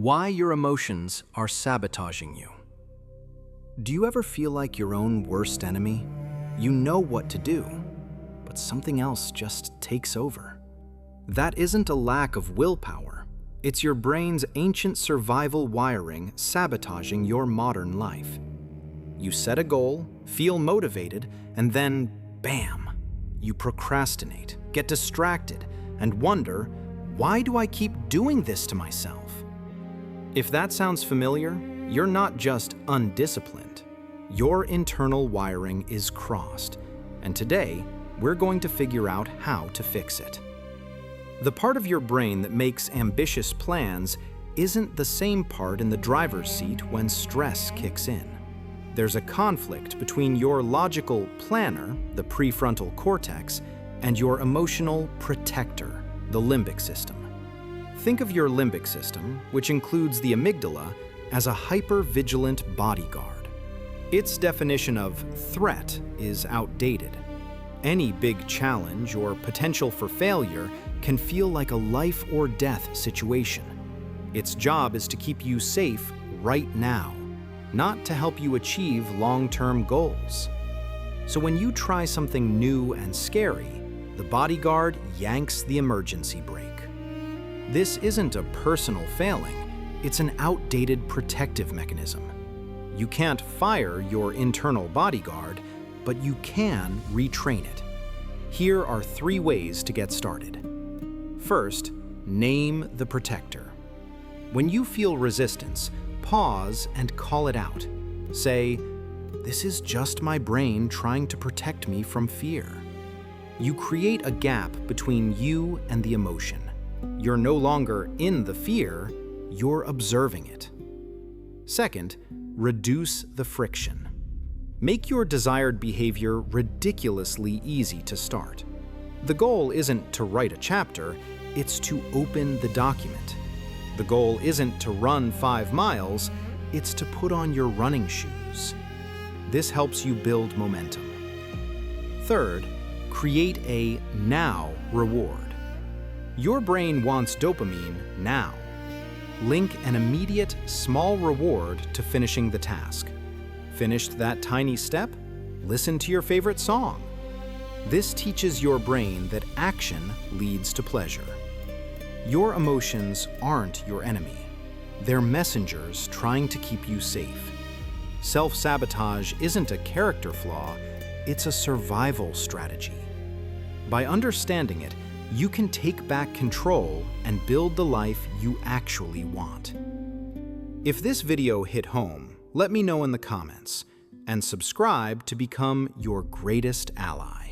Why your emotions are sabotaging you. Do you ever feel like your own worst enemy? You know what to do, but something else just takes over. That isn't a lack of willpower. It's your brain's ancient survival wiring sabotaging your modern life. You set a goal, feel motivated, and then, bam, you procrastinate, get distracted, and wonder, why do I keep doing this to myself? If that sounds familiar, you're not just undisciplined. Your internal wiring is crossed, and today, we're going to figure out how to fix it. The part of your brain that makes ambitious plans isn't the same part in the driver's seat when stress kicks in. There's a conflict between your logical planner, the prefrontal cortex, and your emotional protector, the limbic system. Think of your limbic system, which includes the amygdala, as a hyper-vigilant bodyguard. Its definition of threat is outdated. Any big challenge or potential for failure can feel like a life or death situation. Its job is to keep you safe right now, not to help you achieve long-term goals. So when you try something new and scary, the bodyguard yanks the emergency brake. This isn't a personal failing, it's an outdated protective mechanism. You can't fire your internal bodyguard, but you can retrain it. Here are 3 ways to get started. First, name the protector. When you feel resistance, pause and call it out. Say, "This is just my brain trying to protect me from fear." You create a gap between you and the emotion. You're no longer in the fear, you're observing it. Second, reduce the friction. Make your desired behavior ridiculously easy to start. The goal isn't to write a chapter, it's to open the document. The goal isn't to run 5 miles, it's to put on your running shoes. This helps you build momentum. Third, create a now reward. Your brain wants dopamine now. Link an immediate, small reward to finishing the task. Finished that tiny step? Listen to your favorite song. This teaches your brain that action leads to pleasure. Your emotions aren't your enemy. They're messengers trying to keep you safe. Self-sabotage isn't a character flaw, it's a survival strategy. By understanding it, you can take back control and build the life you actually want. If this video hit home, let me know in the comments, and subscribe to become your greatest ally.